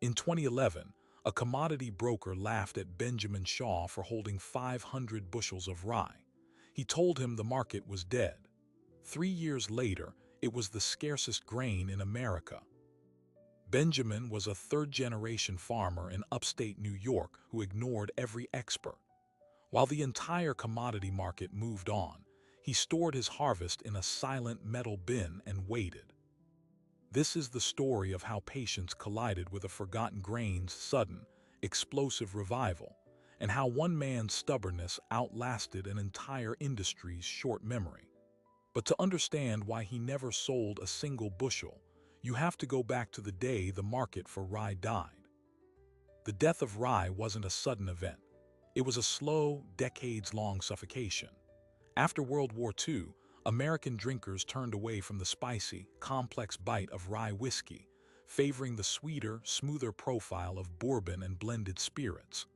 In 2011, a commodity broker laughed at Benjamin Shaw for holding 500 bushels of rye. He told him the market was dead. 3 years later, it was the scarcest grain in America. Benjamin was a third-generation farmer in upstate New York who ignored every expert. While the entire commodity market moved on, he stored his harvest in a silent metal bin and waited. This is the story of how patience collided with a forgotten grain's sudden, explosive revival, and how one man's stubbornness outlasted an entire industry's short memory. But to understand why he never sold a single bushel, you have to go back to the day the market for rye died. The death of rye wasn't a sudden event. It was a slow, decades-long suffocation. After World War II, American drinkers turned away from the spicy, complex bite of rye whiskey, favoring the sweeter, smoother profile of bourbon and blended spirits.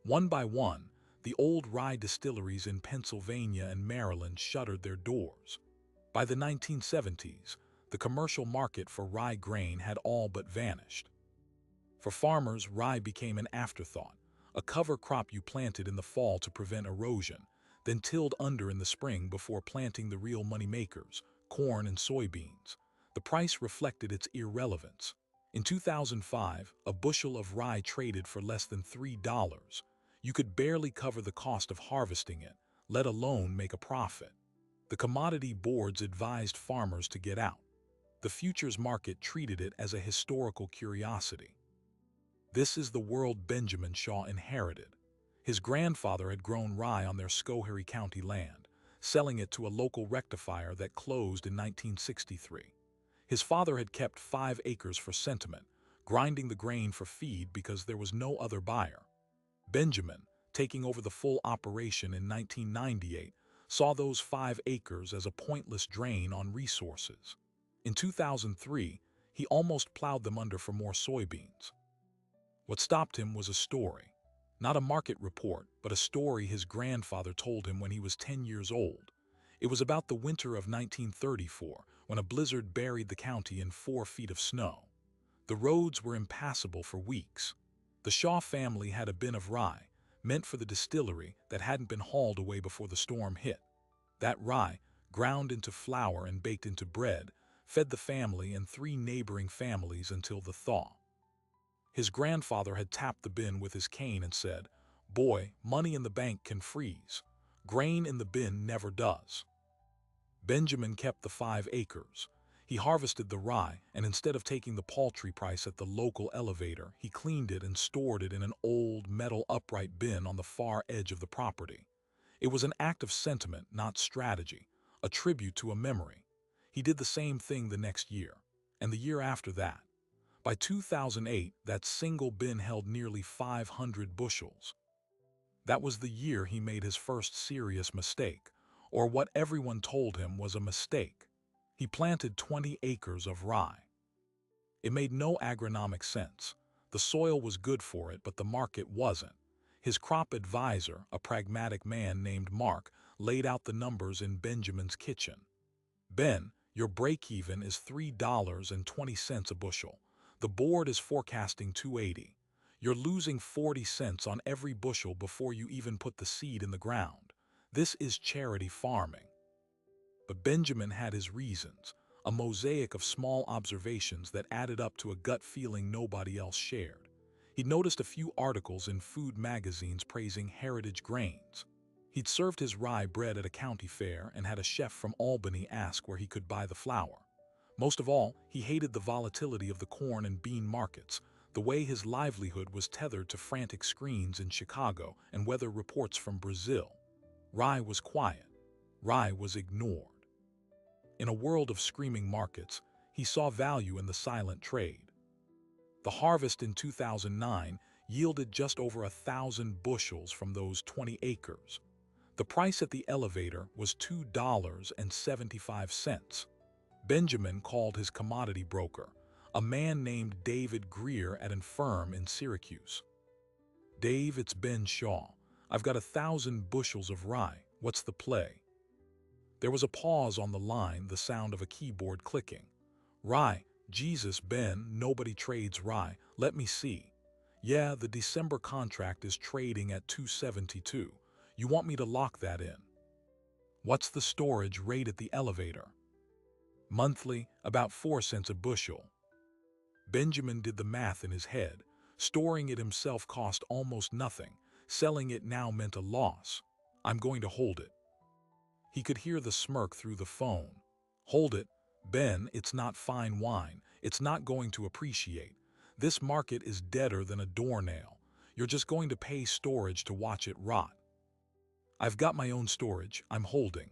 One by one, the old rye distilleries in Pennsylvania and Maryland shuttered their doors. By the 1970s, the commercial market for rye grain had all but vanished. For farmers, rye became an afterthought, a cover crop you planted in the fall to prevent erosion, then tilled under in the spring before planting the real moneymakers, corn and soybeans. The price reflected its irrelevance. In 2005, a bushel of rye traded for less than $3. You could barely cover the cost of harvesting it, let alone make a profit. The commodity boards advised farmers to get out. The futures market treated it as a historical curiosity. This is the world Benjamin Shaw inherited. His grandfather had grown rye on their Schoharie County land, selling it to a local rectifier that closed in 1963. His father had kept 5 acres for sentiment, grinding the grain for feed because there was no other buyer. Benjamin, taking over the full operation in 1998, saw those 5 acres as a pointless drain on resources. In 2003, he almost plowed them under for more soybeans. What stopped him was a story. Not a market report, but a story his grandfather told him when he was 10 years old. It was about the winter of 1934, when a blizzard buried the county in 4 feet of snow. The roads were impassable for weeks. The Shaw family had a bin of rye, meant for the distillery, that hadn't been hauled away before the storm hit. That rye, ground into flour and baked into bread, fed the family and 3 neighboring families until the thaw. His grandfather had tapped the bin with his cane and said, "Boy, money in the bank can freeze. Grain in the bin never does." Benjamin kept the 5 acres. He harvested the rye, and instead of taking the paltry price at the local elevator, he cleaned it and stored it in an old metal upright bin on the far edge of the property. It was an act of sentiment, not strategy, a tribute to a memory. He did the same thing the next year, and the year after that. By 2008, that single bin held nearly 500 bushels. That was the year he made his first serious mistake, or what everyone told him was a mistake. He planted 20 acres of rye. It made no agronomic sense. The soil was good for it, but the market wasn't. His crop advisor, a pragmatic man named Mark, laid out the numbers in Benjamin's kitchen. "Ben, your break-even is $3.20 a bushel. The board is forecasting $2.80. You're losing 40 cents on every bushel before you even put the seed in the ground. This is charity farming." But Benjamin had his reasons, a mosaic of small observations that added up to a gut feeling nobody else shared. He'd noticed a few articles in food magazines praising heritage grains. He'd served his rye bread at a county fair and had a chef from Albany ask where he could buy the flour. Most of all, he hated the volatility of the corn and bean markets, the way his livelihood was tethered to frantic screens in Chicago and weather reports from Brazil. Rye was quiet. Rye was ignored. In a world of screaming markets, he saw value in the silent trade. The harvest in 2009 yielded just over 1,000 bushels from those 20 acres. The price at the elevator was $2.75. Benjamin called his commodity broker, a man named David Greer at a firm in Syracuse. "Dave, it's Ben Shaw. I've got 1,000 bushels of rye. What's the play?" There was a pause on the line, the sound of a keyboard clicking. "Rye, Jesus, Ben, nobody trades rye. Let me see. Yeah, the December contract is trading at 272. You want me to lock that in? What's the storage rate at the elevator? Monthly, about 4 cents a bushel. Benjamin did the math in his head. Storing it himself cost almost nothing. Selling it now meant a loss. I'm going to hold it. He could hear the smirk through the phone. Hold it, Ben, it's not fine wine. It's not going to appreciate. This market is deader than a doornail. You're just going to pay storage to watch it rot. I've got my own storage. I'm holding.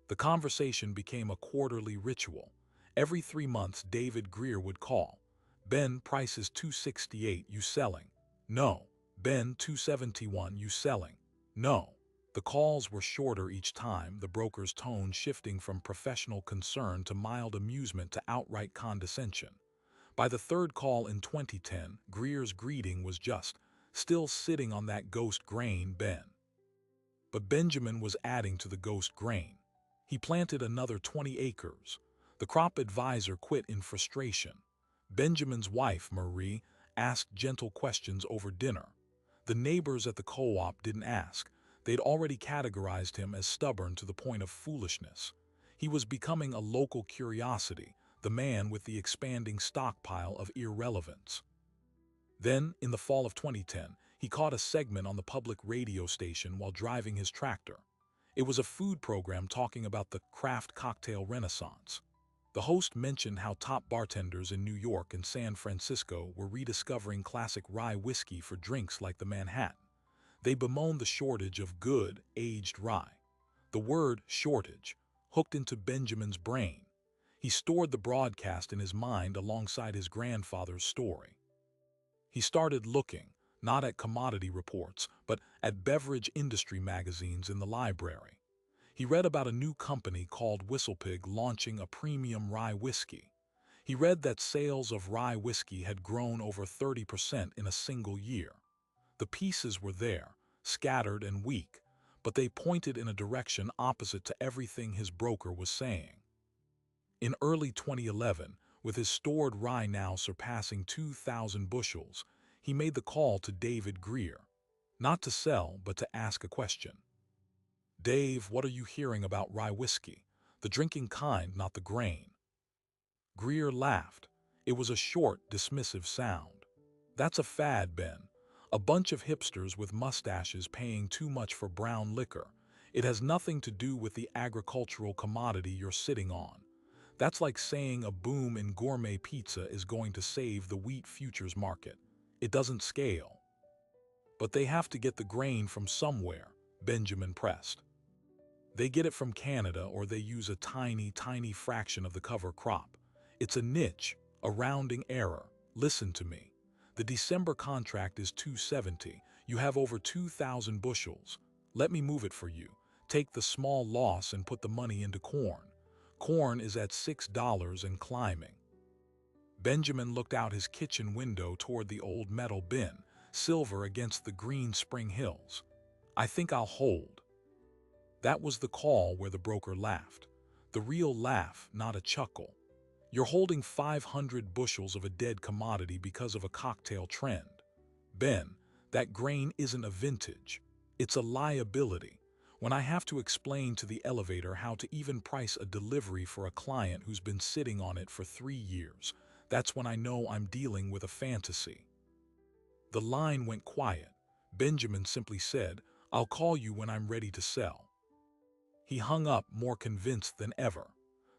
The conversation became a quarterly ritual. Every 3 months, David Greer would call. Ben, price is 268, you selling? No. Ben, 271, you selling? No. The calls were shorter each time, the broker's tone shifting from professional concern to mild amusement to outright condescension. By the third call in 2010, Greer's greeting was just, "Still sitting on that ghost grain, Ben." But Benjamin was adding to the ghost grain. He planted another 20 acres. The crop advisor quit in frustration. Benjamin's wife, Marie, asked gentle questions over dinner. The neighbors at the co-op didn't ask. They'd already categorized him as stubborn to the point of foolishness. He was becoming a local curiosity, the man with the expanding stockpile of irrelevance. Then, in the fall of 2010, he caught a segment on the public radio station while driving his tractor. It was a food program talking about the craft cocktail renaissance. The host mentioned how top bartenders in New York and San Francisco were rediscovering classic rye whiskey for drinks like the Manhattan. They bemoaned the shortage of good, aged rye. The word shortage hooked into Benjamin's brain. He stored the broadcast in his mind alongside his grandfather's story. He started looking, not at commodity reports, but at beverage industry magazines in the library. He read about a new company called Whistlepig launching a premium rye whiskey. He read that sales of rye whiskey had grown over 30% in a single year. The pieces were there, scattered and weak, but they pointed in a direction opposite to everything his broker was saying. In early 2011, with his stored rye now surpassing 2,000 bushels, he made the call to David Greer. Not to sell, but to ask a question. "Dave, what are you hearing about rye whiskey? The drinking kind, not the grain." Greer laughed. It was a short, dismissive sound. "That's a fad, Ben. A bunch of hipsters with mustaches paying too much for brown liquor. It has nothing to do with the agricultural commodity you're sitting on. That's like saying a boom in gourmet pizza is going to save the wheat futures market. It doesn't scale." "But they have to get the grain from somewhere," Benjamin pressed. "They get it from Canada or they use a tiny, tiny fraction of the cover crop. It's a niche, a rounding error. Listen to me. The December contract is 270. You have over 2,000 bushels. Let me move it for you. Take the small loss and put the money into corn. Corn is at $6 and climbing." Benjamin looked out his kitchen window toward the old metal bin, silver against the green spring hills. "I think I'll hold." That was the call where the broker laughed. The real laugh, not a chuckle. "You're holding 500 bushels of a dead commodity because of a cocktail trend. Ben, that grain isn't a vintage. It's a liability. When I have to explain to the elevator how to even price a delivery for a client who's been sitting on it for 3 years, that's when I know I'm dealing with a fantasy." The line went quiet. Benjamin simply said, "I'll call you when I'm ready to sell." He hung up, more convinced than ever.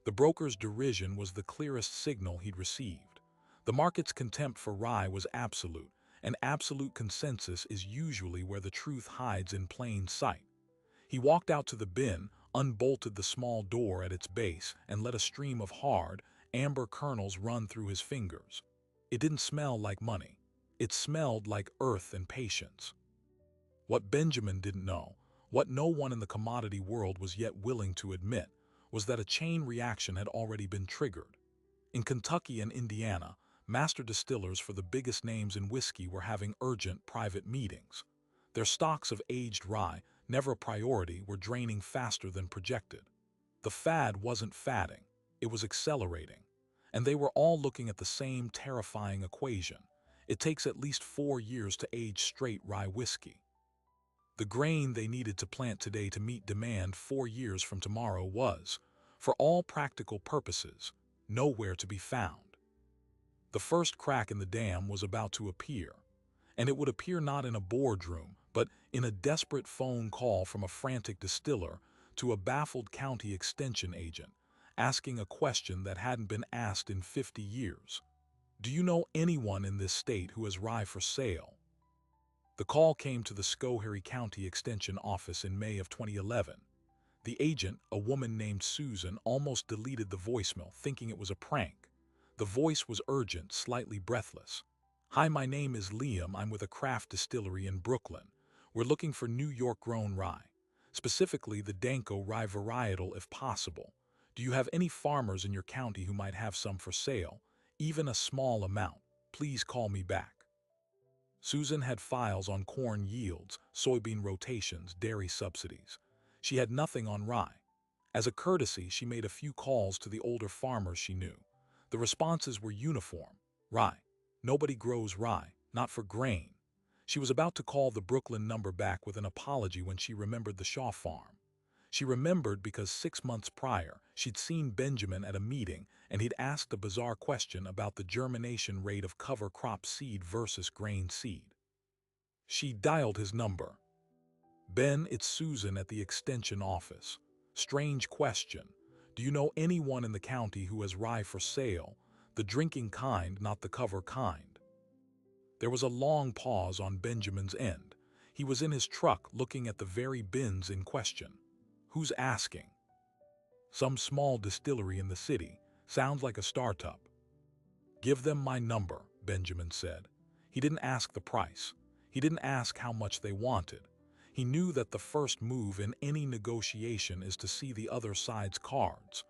The broker's derision was the clearest signal he'd received. The market's contempt for rye was absolute, and absolute consensus is usually where the truth hides in plain sight. He walked out to the bin, unbolted the small door at its base, and let a stream of hard, amber kernels run through his fingers. It didn't smell like money. It smelled like earth and patience. What Benjamin didn't know, what no one in the commodity world was yet willing to admit, was that a chain reaction had already been triggered. In Kentucky and Indiana, master distillers for the biggest names in whiskey were having urgent private meetings. Their stocks of aged rye, never a priority, were draining faster than projected. The fad wasn't fadding, it was accelerating. and they were all looking at the same terrifying equation. It takes at least 4 years to age straight rye whiskey. The grain they needed to plant today to meet demand 4 years from tomorrow was, for all practical purposes, nowhere to be found. The first crack in the dam was about to appear, and it would appear not in a boardroom, but in a desperate phone call from a frantic distiller to a baffled county extension agent, asking a question that hadn't been asked in 50 years. Do you know anyone in this state who has rye for sale? The call came to the Schoharie County Extension Office in May of 2011. The agent, a woman named Susan, almost deleted the voicemail, thinking it was a prank. The voice was urgent, slightly breathless. "Hi, my name is Liam. I'm with a craft distillery in Brooklyn. We're looking for New York-grown rye, specifically the Danko rye varietal if possible. Do you have any farmers in your county who might have some for sale? Even a small amount. Please call me back." Susan had files on corn yields, soybean rotations, dairy subsidies. She had nothing on rye. As a courtesy, she made a few calls to the older farmers she knew. The responses were uniform. Rye. Nobody grows rye, not for grain. She was about to call the Brooklyn number back with an apology when she remembered the Shaw farm. She remembered because 6 months prior, she'd seen Benjamin at a meeting and he'd asked a bizarre question about the germination rate of cover crop seed versus grain seed. She dialed his number. "Ben, it's Susan at the extension office. Strange question. Do you know anyone in the county who has rye for sale? The drinking kind, not the cover kind." There was a long pause on Benjamin's end. He was in his truck looking at the very bins in question. "Who's asking?" "Some small distillery in the city. Sounds like a startup." "Give them my number," Benjamin said. He didn't ask the price. He didn't ask how much they wanted. He knew that the first move in any negotiation is to see the other side's cards.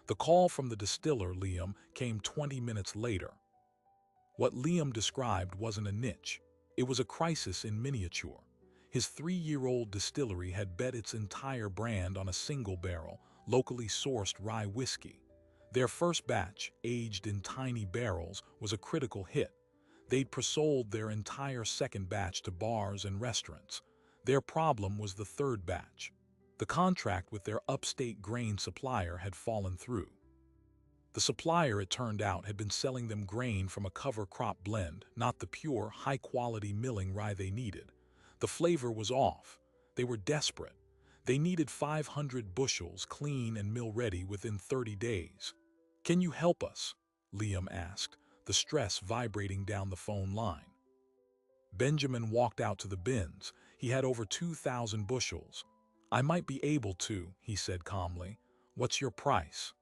The call from the distiller, Liam, came 20 minutes later. What Liam described wasn't a niche. It was a crisis in miniature. His 3-year-old distillery had bet its entire brand on a single barrel, locally sourced rye whiskey. Their first batch, aged in tiny barrels, was a critical hit. They'd pre-sold their entire second batch to bars and restaurants. Their problem was the third batch. The contract with their upstate grain supplier had fallen through. The supplier, it turned out, had been selling them grain from a cover crop blend, not the pure, high-quality milling rye they needed. The flavor was off. They were desperate. They needed 500 bushels, clean and mill-ready, within 30 days. "Can you help us?" Liam asked, the stress vibrating down the phone line. Benjamin walked out to the bins. He had over 2,000 bushels. "I might be able to," he said calmly. "What's your price?"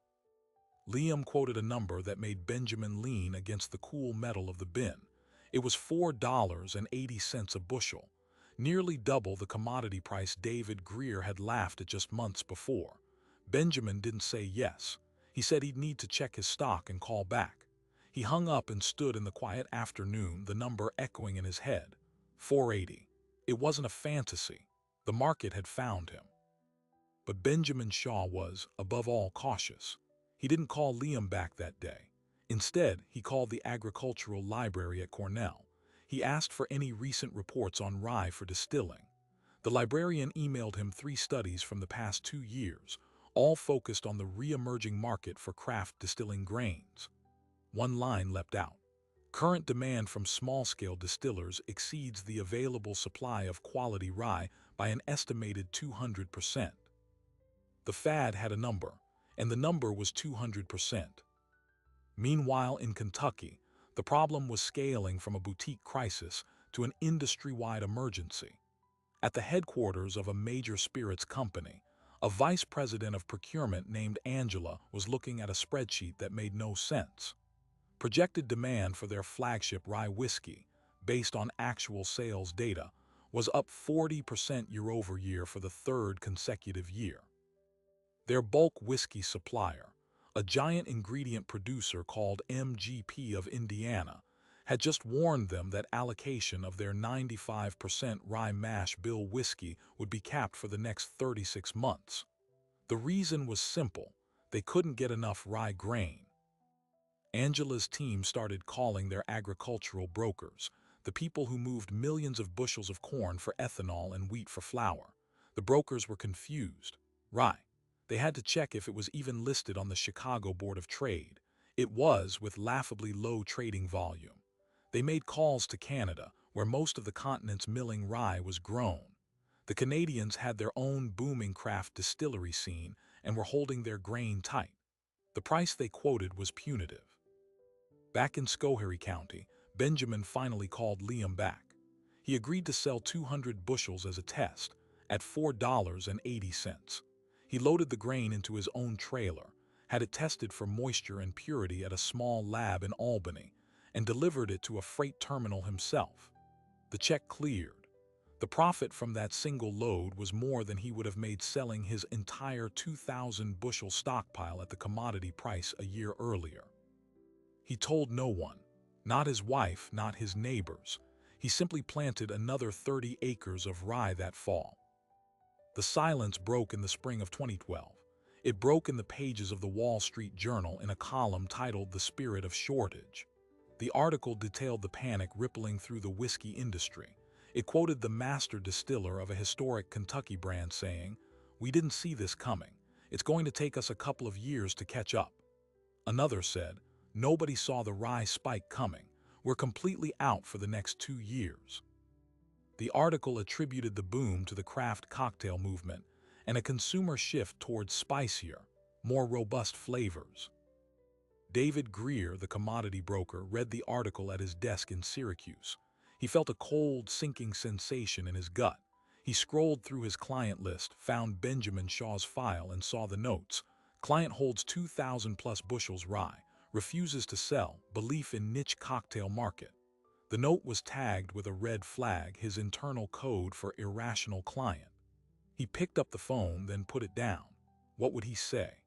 Liam quoted a number that made Benjamin lean against the cool metal of the bin. It was $4.80 a bushel, nearly double the commodity price David Greer had laughed at just months before. Benjamin didn't say yes. He said he'd need to check his stock and call back. He hung up and stood in the quiet afternoon, the number echoing in his head. 480. It wasn't a fantasy. The market had found him. But Benjamin Shaw was, above all, cautious. He didn't call Liam back that day. Instead, he called the agricultural library at Cornell. He asked for any recent reports on rye for distilling. The librarian emailed him 3 studies from the past 2 years, all focused on the re-emerging market for craft distilling grains. One line leapt out. "Current demand from small-scale distillers exceeds the available supply of quality rye by an estimated 200%. The fad had a number, and the number was 200%. Meanwhile, in Kentucky, the problem was scaling from a boutique crisis to an industry-wide emergency. At the headquarters of a major spirits company, a vice president of procurement named Angela was looking at a spreadsheet that made no sense. Projected demand for their flagship rye whiskey, based on actual sales data, was up 40% year-over-year for the 3rd consecutive year. Their bulk whiskey supplier, a giant ingredient producer called MGP of Indiana, had just warned them that allocation of their 95% rye mash bill whiskey would be capped for the next 36 months. The reason was simple: they couldn't get enough rye grain. Angela's team started calling their agricultural brokers, the people who moved millions of bushels of corn for ethanol and wheat for flour. The brokers were confused. Rye. They had to check if it was even listed on the Chicago Board of Trade. It was, with laughably low trading volume. They made calls to Canada, where most of the continent's milling rye was grown. The Canadians had their own booming craft distillery scene and were holding their grain tight. The price they quoted was punitive. Back in Schoharie County, Benjamin finally called Liam back. He agreed to sell 200 bushels as a test, at $4.80. He loaded the grain into his own trailer, had it tested for moisture and purity at a small lab in Albany, and delivered it to a freight terminal himself. The check cleared. The profit from that single load was more than he would have made selling his entire 2,000-bushel stockpile at the commodity price a year earlier. He told no one, not his wife, not his neighbors. He simply planted another 30 acres of rye that fall. The silence broke in the spring of 2012. It broke in the pages of the Wall Street Journal in a column titled "The Spirit of Shortage." The article detailed the panic rippling through the whiskey industry. It quoted the master distiller of a historic Kentucky brand saying, "We didn't see this coming. It's going to take us a couple of years to catch up." Another said, "Nobody saw the rye spike coming. We're completely out for the next 2 years." The article attributed the boom to the craft cocktail movement and a consumer shift towards spicier, more robust flavors. David Greer, the commodity broker, read the article at his desk in Syracuse. He felt a cold, sinking sensation in his gut. He scrolled through his client list, found Benjamin Shaw's file, and saw the notes. Client holds 2,000+ bushels rye, refuses to sell, belief in niche cocktail market. The note was tagged with a red flag, his internal code for irrational client. He picked up the phone, then put it down. What would he say?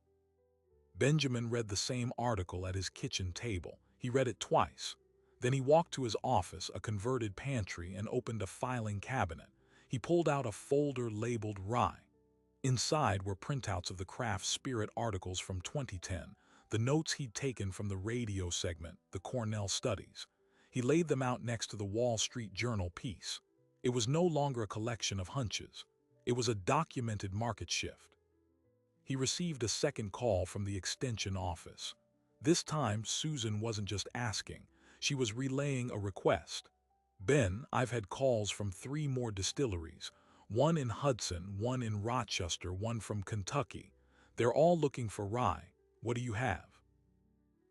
Benjamin read the same article at his kitchen table. He read it twice. Then he walked to his office, a converted pantry, and opened a filing cabinet. He pulled out a folder labeled Rye. Inside were printouts of the craft spirit articles from 2010, the notes he'd taken from the radio segment, the Cornell studies. He laid them out next to the Wall Street Journal piece. It was no longer a collection of hunches. It was a documented market shift. He received a second call from the extension office. This time, Susan wasn't just asking. She was relaying a request. "Ben, I've had calls from 3 more distilleries, one in Hudson, one in Rochester, one from Kentucky. They're all looking for rye. What do you have?"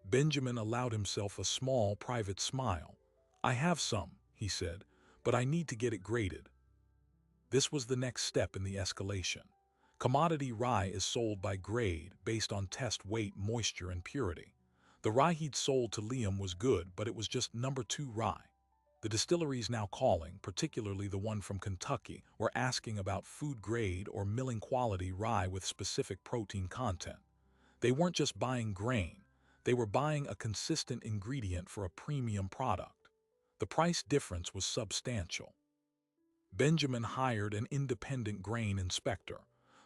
Benjamin allowed himself a small, private smile. "I have some," he said, "but I need to get it graded." This was the next step in the escalation. Commodity rye is sold by grade, based on test weight, moisture, and purity. The rye he'd sold to Liam was good, but it was just number 2 rye. The distilleries now calling, particularly the one from Kentucky, were asking about food grade or milling quality rye with specific protein content. They weren't just buying grain, they were buying a consistent ingredient for a premium product. The price difference was substantial. Benjamin hired an independent grain inspector.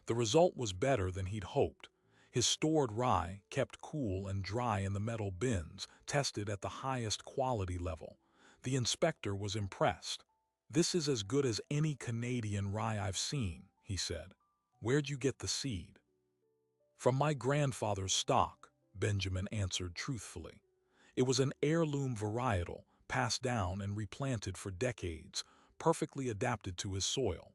The result was better than he'd hoped. His stored rye, kept cool and dry in the metal bins, tested at the highest quality level. The inspector was impressed. "This is as good as any Canadian rye I've seen," he said. "Where'd you get the seed?" "From my grandfather's stock," Benjamin answered truthfully. It was an heirloom varietal, passed down and replanted for decades, perfectly adapted to his soil.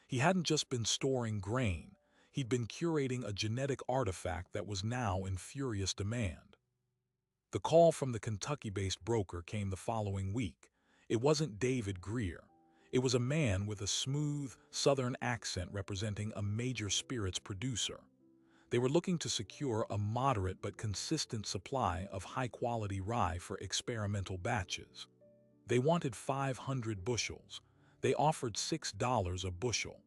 He hadn't just been storing grain, he'd been curating a genetic artifact that was now in furious demand. The call from the Kentucky-based broker came the following week. It wasn't David Greer. It was a man with a smooth, southern accent representing a major spirits producer. They were looking to secure a moderate but consistent supply of high-quality rye for experimental batches. They wanted 500 bushels. They offered $6 a bushel.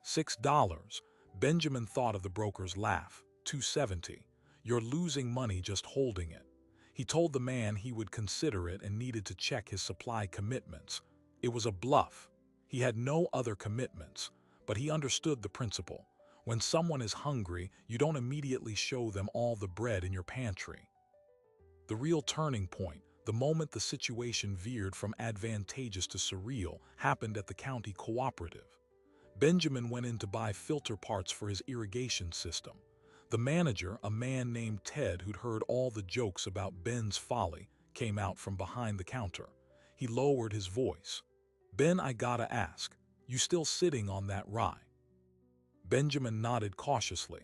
$6. Benjamin thought of the broker's laugh. $2.70. You're losing money just holding it. He told the man he would consider it and needed to check his supply commitments. It was a bluff. He had no other commitments, but he understood the principle. When someone is hungry, you don't immediately show them all the bread in your pantry. The The real turning point, the moment the situation veered from advantageous to surreal, happened at the county cooperative. Benjamin went in to buy filter parts for his irrigation system. The manager, a man named Ted who'd heard all the jokes about Ben's folly, came out from behind the counter. He lowered his voice. "Ben, I gotta ask, you still sitting on that rye?" Benjamin nodded cautiously.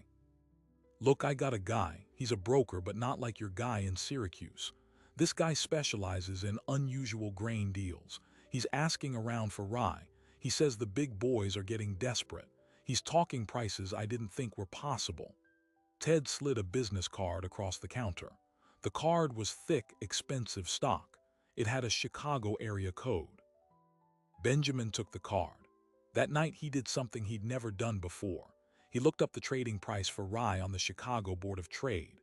"Look, I got a guy. He's a broker, but not like your guy in Syracuse. This guy specializes in unusual grain deals. He's asking around for rye. He says the big boys are getting desperate. He's talking prices I didn't think were possible." Ted slid a business card across the counter. The card was thick, expensive stock. It had a Chicago area code. Benjamin took the card. That night he did something he'd never done before. He looked up the trading price for rye on the Chicago Board of Trade.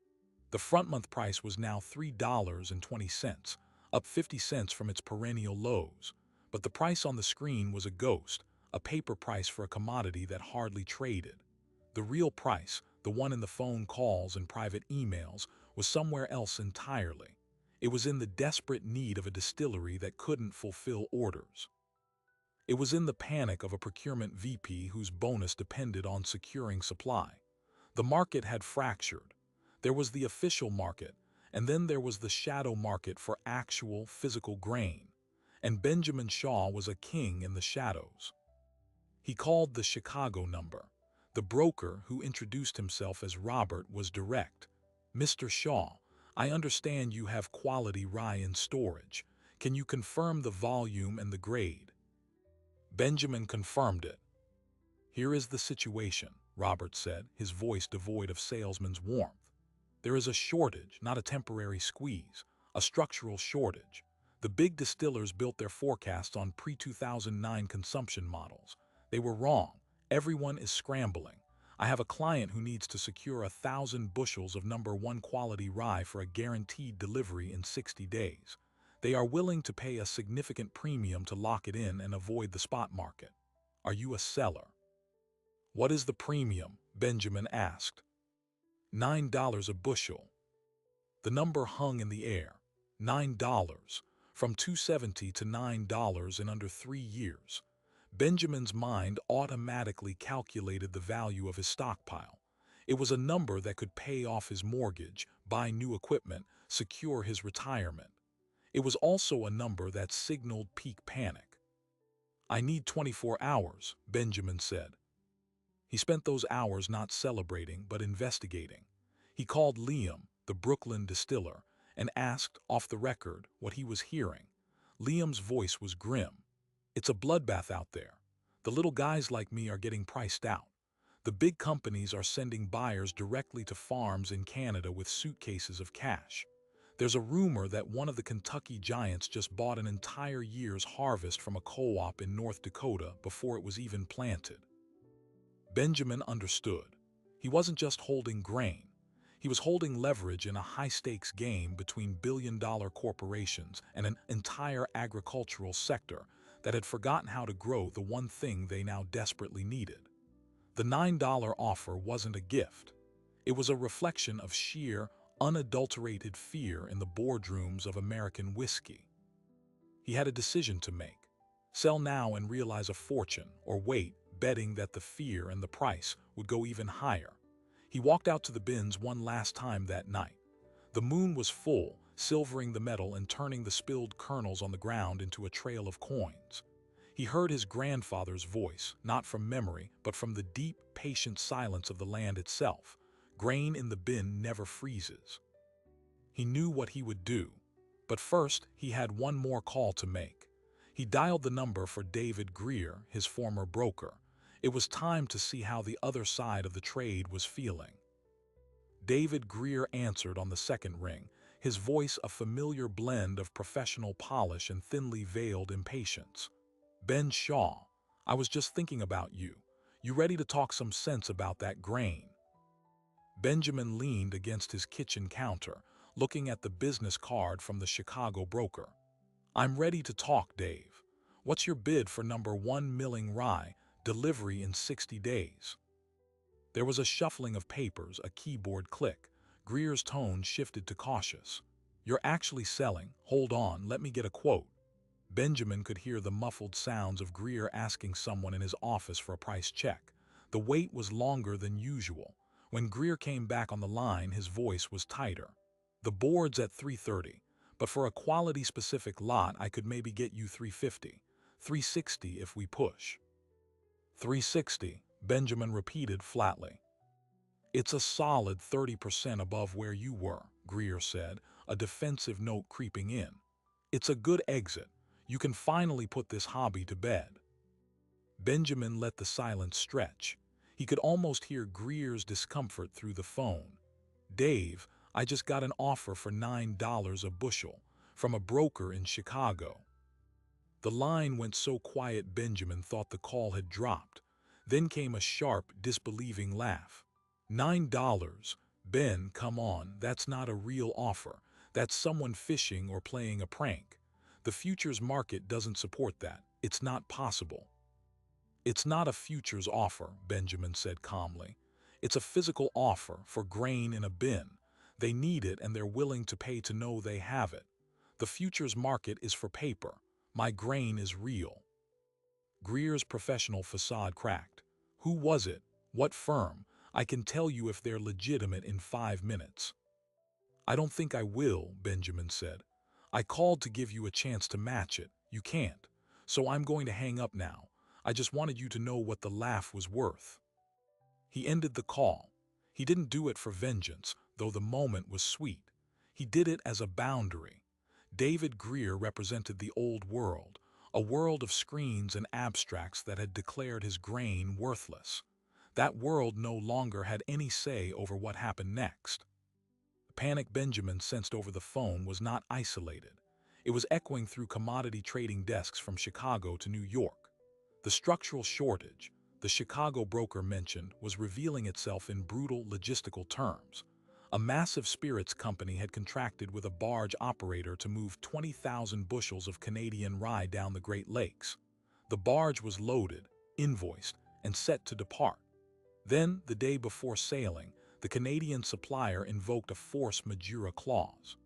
The front-month price was now $3.20, up 50 cents from its perennial lows. But the price on the screen was a ghost, a paper price for a commodity that hardly traded. The real price, the one in the phone calls and private emails, was somewhere else entirely. It was in the desperate need of a distillery that couldn't fulfill orders. It was in the panic of a procurement VP whose bonus depended on securing supply. The market had fractured. There was the official market, and then there was the shadow market for actual, physical grain. And Benjamin Shaw was a king in the shadows. He called the Chicago number. The broker, who introduced himself as Robert, was direct. "Mr. Shaw, I understand you have quality rye in storage. Can you confirm the volume and the grade?" Benjamin confirmed it. "Here is the situation," Robert said, his voice devoid of salesman's warmth. "There is a shortage, not a temporary squeeze, a structural shortage. The big distillers built their forecasts on pre-2009 consumption models. They were wrong. Everyone is scrambling. I have a client who needs to secure 1,000 bushels of #1 quality rye for a guaranteed delivery in 60 days. They are willing to pay a significant premium to lock it in and avoid the spot market. Are you a seller?" "What is the premium?" Benjamin asked. $9 a bushel." The number hung in the air. $9. From $2.70 to $9 in under 3 years. Benjamin's mind automatically calculated the value of his stockpile. It was a number that could pay off his mortgage, buy new equipment, secure his retirement. It was also a number that signaled peak panic. "I need 24 hours, Benjamin said. He spent those hours not celebrating but investigating. He called Liam, the Brooklyn distiller, and asked, off the record, what he was hearing. Liam's voice was grim. "It's a bloodbath out there. The little guys like me are getting priced out. The big companies are sending buyers directly to farms in Canada with suitcases of cash. There's a rumor that one of the Kentucky giants just bought an entire year's harvest from a co-op in North Dakota before it was even planted." Benjamin understood. He wasn't just holding grain. He was holding leverage in a high-stakes game between billion-dollar corporations and an entire agricultural sector that had forgotten how to grow the one thing they now desperately needed. The $9 offer wasn't a gift. It was a reflection of sheer, unadulterated fear in the boardrooms of American whiskey. He had a decision to make. Sell now and realize a fortune, or wait, betting that the fear and the price would go even higher. He walked out to the bins one last time that night. The moon was full, silvering the metal and turning the spilled kernels on the ground into a trail of coins. He heard his grandfather's voice, not from memory, but from the deep, patient silence of the land itself. Grain in the bin never freezes. He knew what he would do. But first, he had one more call to make. He dialed the number for David Greer, his former broker. It was time to see how the other side of the trade was feeling. David Greer answered on the second ring, his voice a familiar blend of professional polish and thinly veiled impatience. "Ben Shaw, I was just thinking about you. You ready to talk some sense about that grain?" Benjamin leaned against his kitchen counter, looking at the business card from the Chicago broker. "I'm ready to talk, Dave. What's your bid for #1 milling rye, delivery in 60 days?" There was a shuffling of papers, a keyboard click. Greer's tone shifted to cautious. "You're actually selling. Hold on, let me get a quote." Benjamin could hear the muffled sounds of Greer asking someone in his office for a price check. The wait was longer than usual. When Greer came back on the line, his voice was tighter. "The board's at 330, but for a quality-specific lot, I could maybe get you 350. 360 if we push." 360, Benjamin repeated flatly. "It's a solid 30% above where you were," Greer said, a defensive note creeping in. "It's a good exit. You can finally put this hobby to bed." Benjamin let the silence stretch. He could almost hear Greer's discomfort through the phone. "Dave, I just got an offer for $9 a bushel from a broker in Chicago." The line went so quiet Benjamin thought the call had dropped. Then came a sharp, disbelieving laugh. $9? Ben, come on, that's not a real offer. That's someone fishing or playing a prank. The futures market doesn't support that. It's not possible." "It's not a futures offer," Benjamin said calmly. "It's a physical offer for grain in a bin. They need it and they're willing to pay to know they have it. The futures market is for paper. My grain is real." Greer's professional facade cracked. "Who was it? What firm? I can tell you if they're legitimate in 5 minutes." "I don't think I will," Benjamin said. "I called to give you a chance to match it. You can't. So I'm going to hang up now. I just wanted you to know what the laugh was worth." He ended the call. He didn't do it for vengeance, though the moment was sweet. He did it as a boundary. David Greer represented the old world, a world of screens and abstracts that had declared his grain worthless. That world no longer had any say over what happened next. The panic Benjamin sensed over the phone was not isolated. It was echoing through commodity trading desks from Chicago to New York. The structural shortage, the Chicago broker mentioned, was revealing itself in brutal logistical terms. A massive spirits company had contracted with a barge operator to move 20,000 bushels of Canadian rye down the Great Lakes. The barge was loaded, invoiced, and set to depart. Then, the day before sailing, the Canadian supplier invoked a force majeure clause.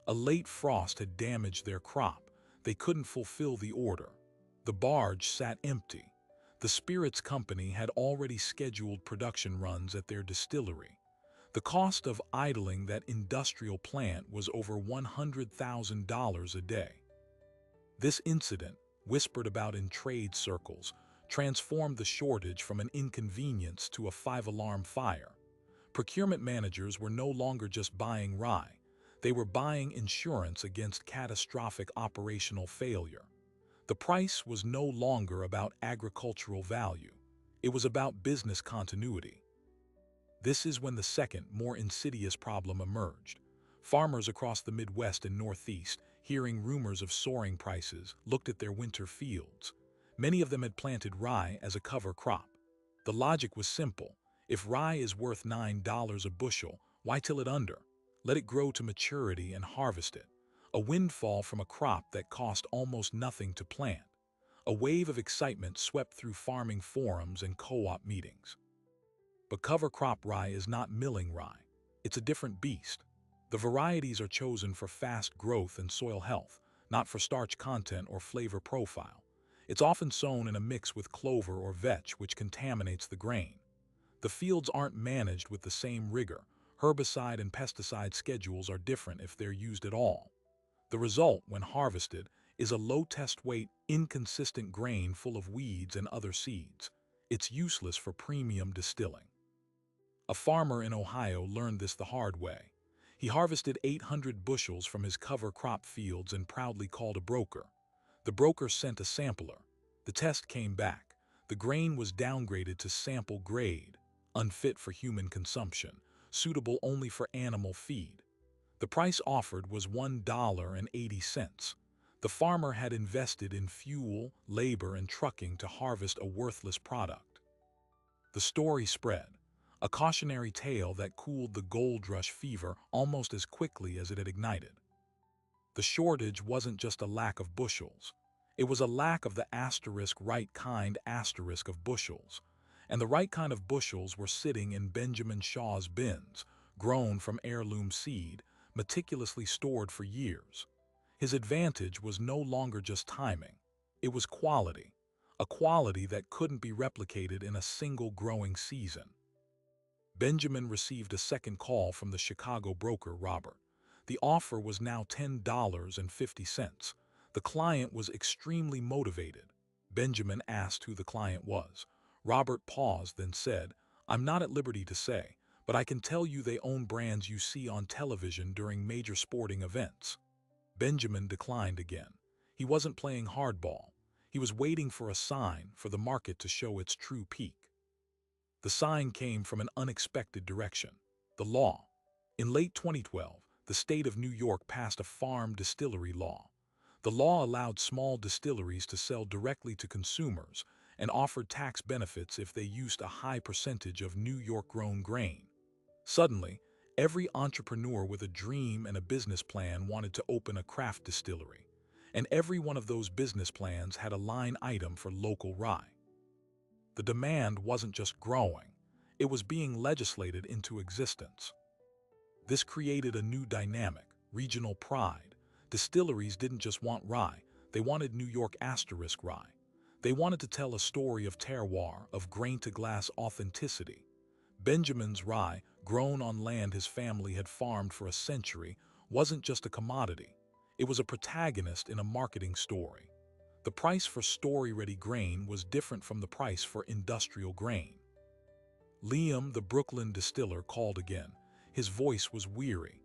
A late frost had damaged their crop. They couldn't fulfill the order. The barge sat empty. The spirits company had already scheduled production runs at their distillery. The cost of idling that industrial plant was over $100,000 a day. This incident, whispered about in trade circles, transformed the shortage from an inconvenience to a 5-alarm fire. Procurement managers were no longer just buying rye. They were buying insurance against catastrophic operational failure. The price was no longer about agricultural value. It was about business continuity. This is when the second, more insidious problem emerged. Farmers across the Midwest and Northeast, hearing rumors of soaring prices, looked at their winter fields. Many of them had planted rye as a cover crop. The logic was simple. If rye is worth $9 a bushel, why till it under? Let it grow to maturity and harvest it. A windfall from a crop that cost almost nothing to plant. A wave of excitement swept through farming forums and co-op meetings. But cover crop rye is not milling rye. It's a different beast. The varieties are chosen for fast growth and soil health, not for starch content or flavor profile. It's often sown in a mix with clover or vetch, which contaminates the grain. The fields aren't managed with the same rigor. Herbicide and pesticide schedules are different if they're used at all. The result, when harvested, is a low test weight, inconsistent grain full of weeds and other seeds. It's useless for premium distilling. A farmer in Ohio learned this the hard way. He harvested 800 bushels from his cover crop fields and proudly called a broker. The broker sent a sampler. The test came back. The grain was downgraded to sample grade, unfit for human consumption, suitable only for animal feed. The price offered was $1.80. The farmer had invested in fuel, labor, and trucking to harvest a worthless product. The story spread, a cautionary tale that cooled the gold rush fever almost as quickly as it had ignited. The shortage wasn't just a lack of bushels. It was a lack of the right kind of bushels. And the right kind of bushels were sitting in Benjamin Shaw's bins, grown from heirloom seed, meticulously stored for years. His advantage was no longer just timing. It was quality, a quality that couldn't be replicated in a single growing season. Benjamin received a second call from the Chicago broker Robert. The offer was now $10.50. The client was extremely motivated. Benjamin asked who the client was. Robert paused, then said, "I'm not at liberty to say, but I can tell you they own brands you see on television during major sporting events." Benjamin declined again. He wasn't playing hardball. He was waiting for a sign for the market to show its true peak. The sign came from an unexpected direction: the law. In late 2012, the state of New York passed a farm distillery law. The law allowed small distilleries to sell directly to consumers and offered tax benefits if they used a high percentage of New York-grown grain. Suddenly, every entrepreneur with a dream and a business plan wanted to open a craft distillery, and every one of those business plans had a line item for local rye. The demand wasn't just growing, it was being legislated into existence. This created a new dynamic: regional pride. Distilleries didn't just want rye, they wanted New York asterisk rye. They wanted to tell a story of terroir, of grain-to-glass authenticity. Benjamin's rye, grown on land his family had farmed for a century, wasn't just a commodity. It was a protagonist in a marketing story. The price for story-ready grain was different from the price for industrial grain. Liam, the Brooklyn distiller, called again. His voice was weary.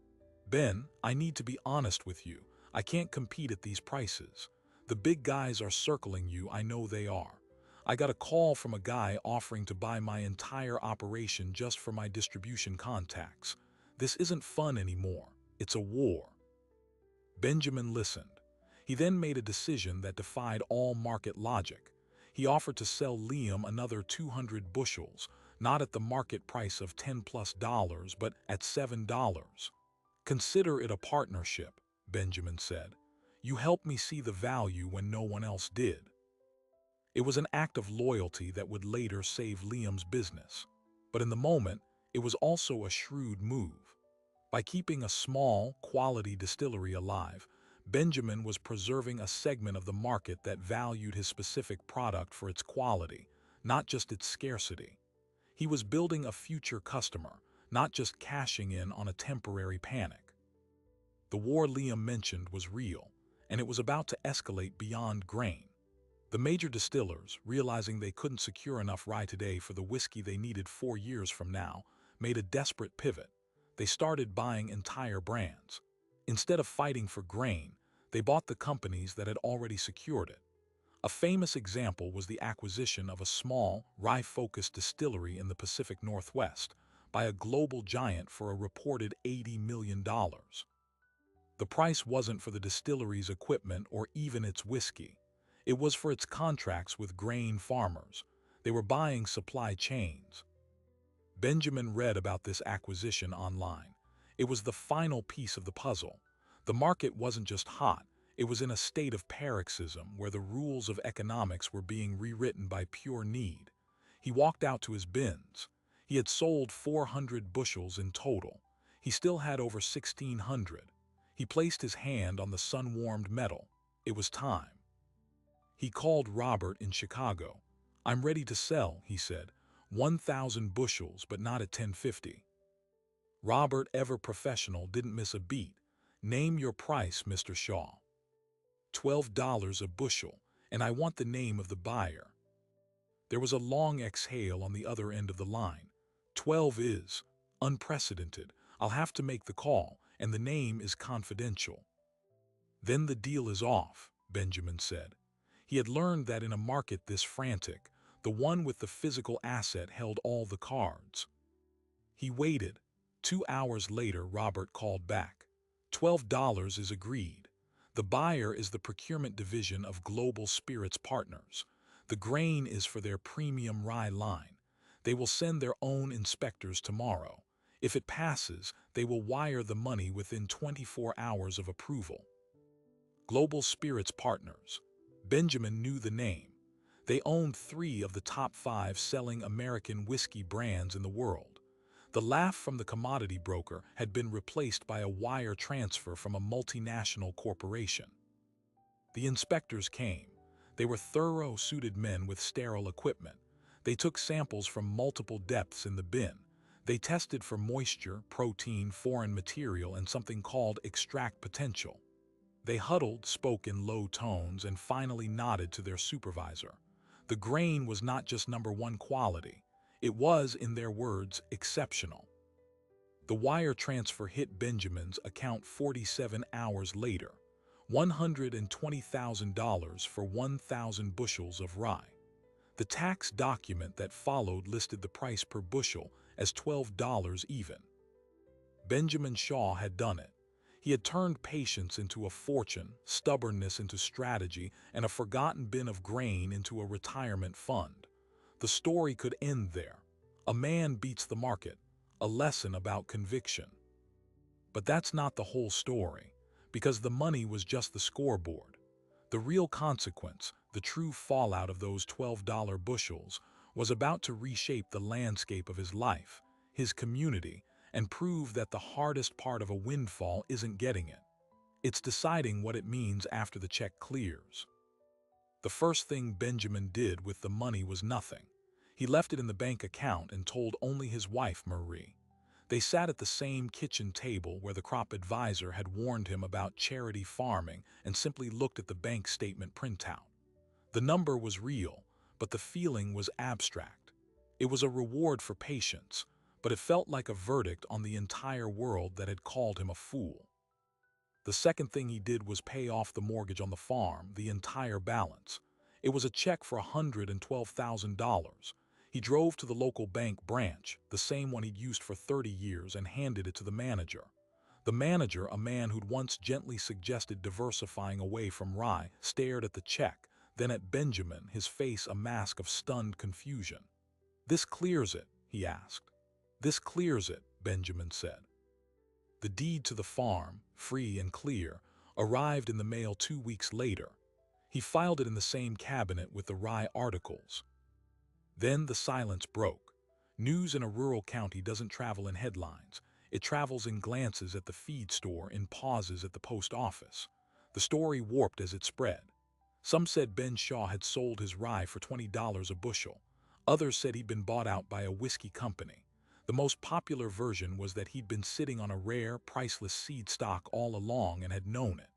"Ben, I need to be honest with you. I can't compete at these prices. The big guys are circling you, I know they are. I got a call from a guy offering to buy my entire operation just for my distribution contacts. This isn't fun anymore. It's a war." Benjamin listened. He then made a decision that defied all market logic. He offered to sell Liam another 200 bushels, not at the market price of $10+, but at $7. "Consider it a partnership," Benjamin said. "You helped me see the value when no one else did." It was an act of loyalty that would later save Liam's business. But in the moment, it was also a shrewd move. By keeping a small, quality distillery alive, Benjamin was preserving a segment of the market that valued his specific product for its quality, not just its scarcity. He was building a future customer, not just cashing in on a temporary panic. The war Liam mentioned was real, and it was about to escalate beyond grain. The major distillers, realizing they couldn't secure enough rye today for the whiskey they needed 4 years from now, made a desperate pivot. They started buying entire brands. Instead of fighting for grain, they bought the companies that had already secured it. A famous example was the acquisition of a small, rye-focused distillery in the Pacific Northwest by a global giant for a reported $80 million. The price wasn't for the distillery's equipment or even its whiskey. It was for its contracts with grain farmers. They were buying supply chains. Benjamin read about this acquisition online. It was the final piece of the puzzle. The market wasn't just hot, it was in a state of paroxysm where the rules of economics were being rewritten by pure need. He walked out to his bins. He had sold 400 bushels in total. He still had over 1,600. He placed his hand on the sun-warmed metal. It was time. He called Robert in Chicago. "I'm ready to sell," he said. 1,000 bushels, but not at $10.50. Robert, ever professional, didn't miss a beat. "Name your price, Mr. Shaw." $12 a bushel, and I want the name of the buyer." There was a long exhale on the other end of the line. 12 is unprecedented. I'll have to make the call, and the name is confidential." "Then the deal is off," Benjamin said. He had learned that in a market this frantic, the one with the physical asset held all the cards. He waited. 2 hours later, Robert called back. $12 is agreed. The buyer is the procurement division of Global Spirits Partners. The grain is for their premium rye line. They will send their own inspectors tomorrow. If it passes, they will wire the money within 24 hours of approval. Global Spirits Partners. Benjamin knew the name. They owned 3 of the top 5 selling American whiskey brands in the world. The laugh from the commodity broker had been replaced by a wire transfer from a multinational corporation. The inspectors came. They were thorough-suited men with sterile equipment. They took samples from multiple depths in the bin. They tested for moisture, protein, foreign material, and something called extract potential. They huddled, spoke in low tones, and finally nodded to their supervisor. The grain was not just #1 quality. It was, in their words, exceptional. The wire transfer hit Benjamin's account 47 hours later. $120,000 for 1,000 bushels of rye. The tax document that followed listed the price per bushel as $12 even. Benjamin Shaw had done it. He had turned patience into a fortune, stubbornness into strategy, and a forgotten bin of grain into a retirement fund. The story could end there. A man beats the market, a lesson about conviction. But that's not the whole story, because the money was just the scoreboard. The real consequence, the true fallout of those $12 bushels, was about to reshape the landscape of his life, his community, and prove that the hardest part of a windfall isn't getting it. It's deciding what it means after the check clears. The first thing Benjamin did with the money was nothing. He left it in the bank account and told only his wife, Marie. They sat at the same kitchen table where the crop advisor had warned him about charity farming and simply looked at the bank statement printout. The number was real, but the feeling was abstract. It was a reward for patience, but it felt like a verdict on the entire world that had called him a fool. The second thing he did was pay off the mortgage on the farm, the entire balance. It was a check for $112,000. He drove to the local bank branch, the same one he'd used for 30 years, and handed it to the manager. The manager, a man who'd once gently suggested diversifying away from rye, stared at the check, then at Benjamin, his face a mask of stunned confusion. "This clears it?" he asked. "This clears it," Benjamin said. The deed to the farm, free and clear, arrived in the mail 2 weeks later. He filed it in the same cabinet with the rye articles. Then the silence broke. News in a rural county doesn't travel in headlines. It travels in glances at the feed store, in pauses at the post office. The story warped as it spread. Some said Ben Shaw had sold his rye for $20 a bushel. Others said he'd been bought out by a whiskey company. The most popular version was that he'd been sitting on a rare, priceless seed stock all along and had known it.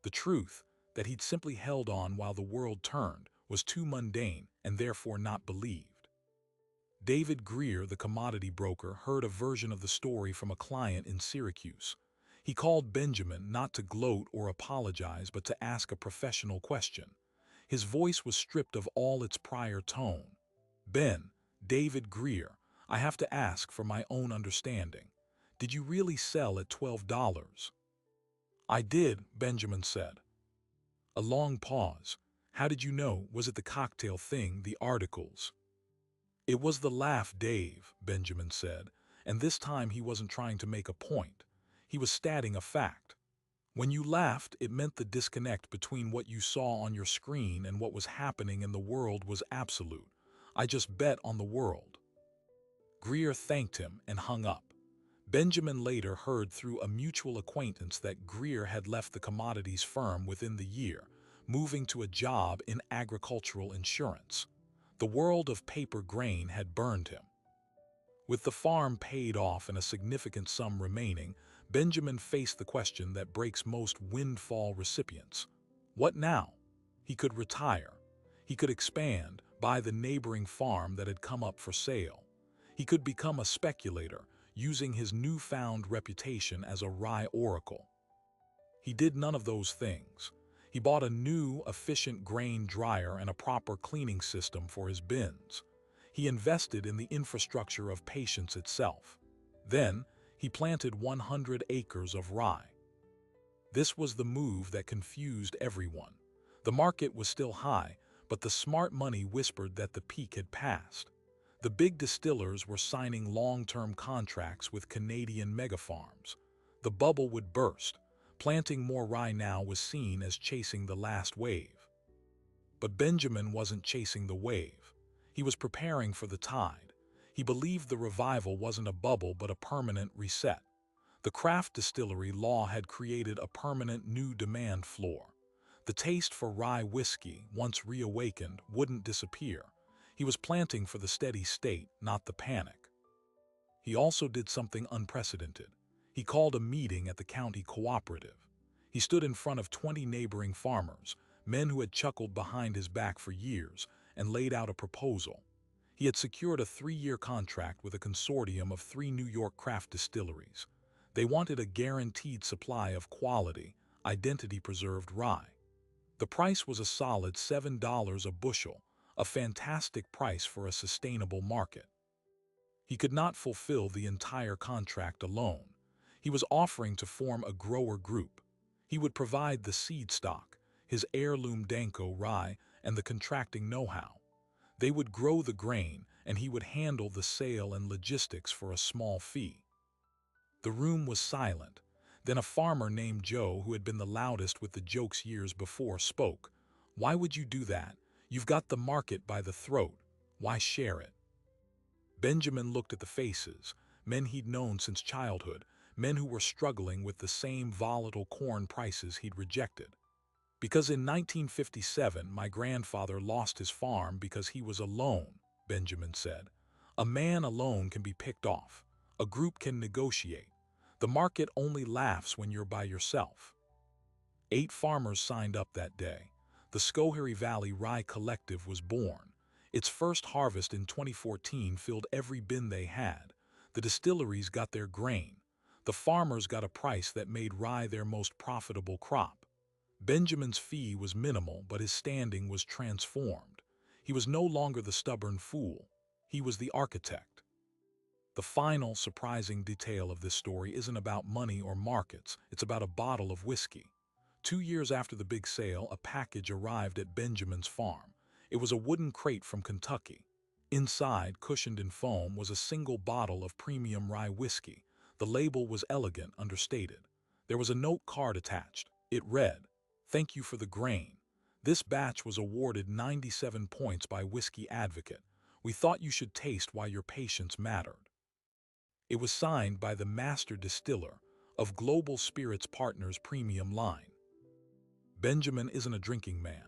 The truth, that he'd simply held on while the world turned, was too mundane and therefore not believed. David Greer, the commodity broker, heard a version of the story from a client in Syracuse. He called Benjamin not to gloat or apologize, but to ask a professional question. His voice was stripped of all its prior tone. "Ben, David Greer, I have to ask for my own understanding. Did you really sell at $12? "I did," Benjamin said. A long pause. "How did you know? Was it the cocktail thing, the articles?" "It was the laugh, Dave," Benjamin said, and this time he wasn't trying to make a point. He was stating a fact. When you laughed, it meant the disconnect between what you saw on your screen and what was happening in the world was absolute. I just bet on the world. Greer thanked him and hung up. Benjamin later heard through a mutual acquaintance that Greer had left the commodities firm within the year, moving to a job in agricultural insurance. The world of paper grain had burned him. With the farm paid off and a significant sum remaining, Benjamin faced the question that breaks most windfall recipients. What now? He could retire. He could expand, buy the neighboring farm that had come up for sale. He could become a speculator, using his newfound reputation as a rye oracle. He did none of those things. He bought a new, efficient grain dryer and a proper cleaning system for his bins. He invested in the infrastructure of patience itself. Then, he planted 100 acres of rye. This was the move that confused everyone. The market was still high, but the smart money whispered that the peak had passed. The big distillers were signing long-term contracts with Canadian megafarms. The bubble would burst. Planting more rye now was seen as chasing the last wave. But Benjamin wasn't chasing the wave. He was preparing for the tide. He believed the revival wasn't a bubble but a permanent reset. The craft distillery law had created a permanent new demand floor. The taste for rye whiskey, once reawakened, wouldn't disappear. He was planting for the steady state, not the panic. He also did something unprecedented. He called a meeting at the county cooperative. He stood in front of 20 neighboring farmers, men who had chuckled behind his back for years, and laid out a proposal. He had secured a 3-year contract with a consortium of 3 New York craft distilleries. They wanted a guaranteed supply of quality, identity-preserved rye. The price was a solid $7 a bushel, a fantastic price for a sustainable market. He could not fulfill the entire contract alone. He was offering to form a grower group. He would provide the seed stock, his heirloom Danko rye, and the contracting know-how. They would grow the grain, and he would handle the sale and logistics for a small fee. The room was silent. Then a farmer named Joe, who had been the loudest with the jokes years before, spoke. "Why would you do that? You've got the market by the throat. Why share it?" Benjamin looked at the faces, men he'd known since childhood, men who were struggling with the same volatile corn prices he'd rejected. "Because in 1957 my grandfather lost his farm because he was alone," Benjamin said. "A man alone can be picked off. A group can negotiate. The market only laughs when you're by yourself." 8 farmers signed up that day. The Schoharie Valley Rye Collective was born. Its first harvest in 2014 filled every bin they had. The distilleries got their grain. The farmers got a price that made rye their most profitable crop. Benjamin's fee was minimal, but his standing was transformed. He was no longer the stubborn fool. He was the architect. The final, surprising detail of this story isn't about money or markets. It's about a bottle of whiskey. 2 years after the big sale, a package arrived at Benjamin's farm. It was a wooden crate from Kentucky. Inside, cushioned in foam, was a single bottle of premium rye whiskey. The label was elegant, understated. There was a note card attached. It read, "Thank you for the grain. This batch was awarded 97 points by Whiskey Advocate. We thought you should taste why your patience mattered." It was signed by the master distiller of Global Spirits Partners Premium line. Benjamin isn't a drinking man.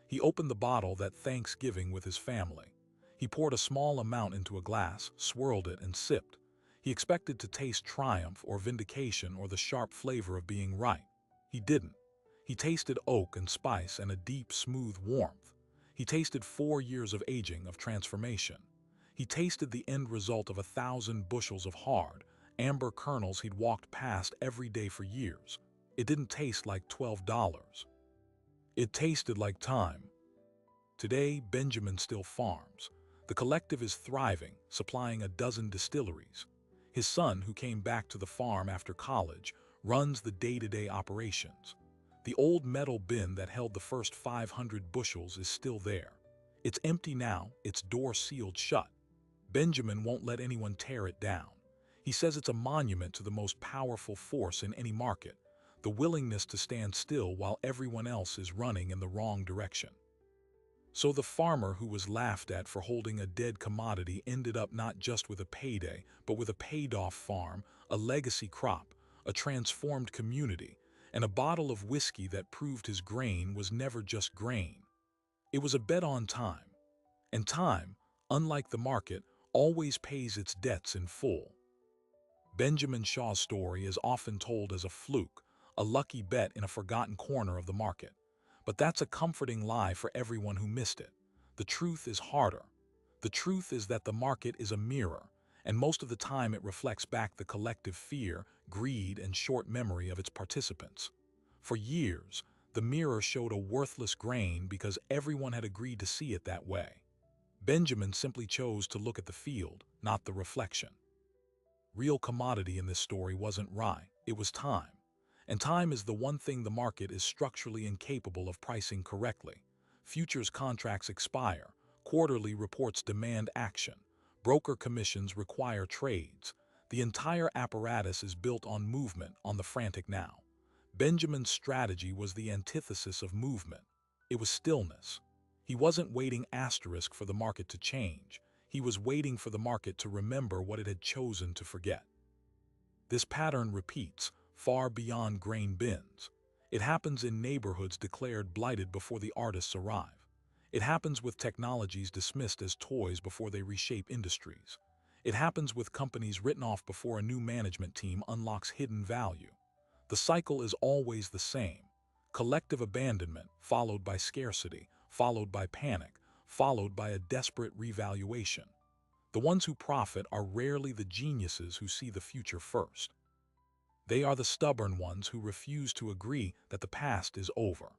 He opened the bottle that Thanksgiving with his family. He poured a small amount into a glass, swirled it, and sipped. He expected to taste triumph or vindication or the sharp flavor of being right. He didn't. He tasted oak and spice and a deep, smooth warmth. He tasted 4 years of aging, of transformation. He tasted the end result of 1,000 bushels of hard, amber kernels he'd walked past every day for years. It didn't taste like $12. It tasted like time. Today, Benjamin still farms. The collective is thriving, supplying a dozen distilleries. His son, who came back to the farm after college, runs the day-to-day operations. The old metal bin that held the first 500 bushels is still there. It's empty now, its door sealed shut. Benjamin won't let anyone tear it down. He says it's a monument to the most powerful force in any market, the willingness to stand still while everyone else is running in the wrong direction. So the farmer who was laughed at for holding a dead commodity ended up not just with a payday, but with a paid-off farm, a legacy crop, a transformed community, and a bottle of whiskey that proved his grain was never just grain. It was a bet on time. And time, unlike the market, always pays its debts in full. Benjamin Shaw's story is often told as a fluke, a lucky bet in a forgotten corner of the market. But that's a comforting lie for everyone who missed it. The truth is harder. The truth is that the market is a mirror, and most of the time it reflects back the collective fear, greed, and short memory of its participants. For years, the mirror showed a worthless grain because everyone had agreed to see it that way. Benjamin simply chose to look at the field, not the reflection. Real commodity in this story wasn't rye, it was time. And time is the one thing the market is structurally incapable of pricing correctly. Futures contracts expire, quarterly reports demand action, broker commissions require trades. The entire apparatus is built on movement, on the frantic now. Benjamin's strategy was the antithesis of movement. It was stillness. He wasn't waiting for the market to change. He was waiting for the market to remember what it had chosen to forget. This pattern repeats far beyond grain bins. It happens in neighborhoods declared blighted before the artists arrive. It happens with technologies dismissed as toys before they reshape industries. It happens with companies written off before a new management team unlocks hidden value. The cycle is always the same. Collective abandonment, followed by scarcity, followed by panic, followed by a desperate revaluation. The ones who profit are rarely the geniuses who see the future first. They are the stubborn ones who refuse to agree that the past is over.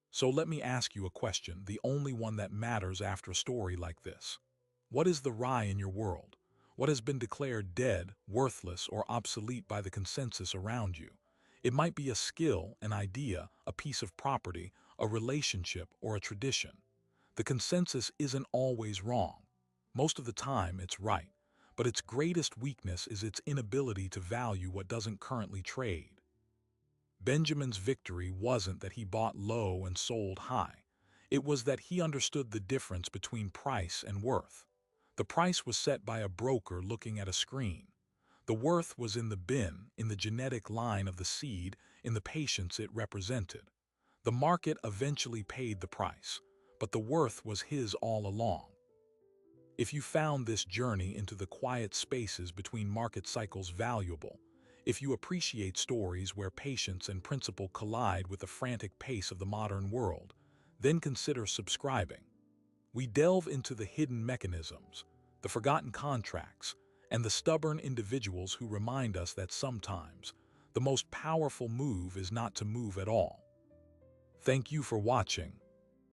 So let me ask you a question, the only one that matters after a story like this. What is the rye in your world? What has been declared dead, worthless, or obsolete by the consensus around you? It might be a skill, an idea, a piece of property, a relationship, or a tradition. The consensus isn't always wrong. Most of the time, it's right. But its greatest weakness is its inability to value what doesn't currently trade. Benjamin's victory wasn't that he bought low and sold high. It was that he understood the difference between price and worth. The price was set by a broker looking at a screen. The worth was in the bin, in the genetic line of the seed, in the patience it represented. The market eventually paid the price, but the worth was his all along. If you found this journey into the quiet spaces between market cycles valuable, if you appreciate stories where patience and principle collide with the frantic pace of the modern world, then consider subscribing. We delve into the hidden mechanisms, the forgotten contracts, and the stubborn individuals who remind us that sometimes the most powerful move is not to move at all. Thank you for watching.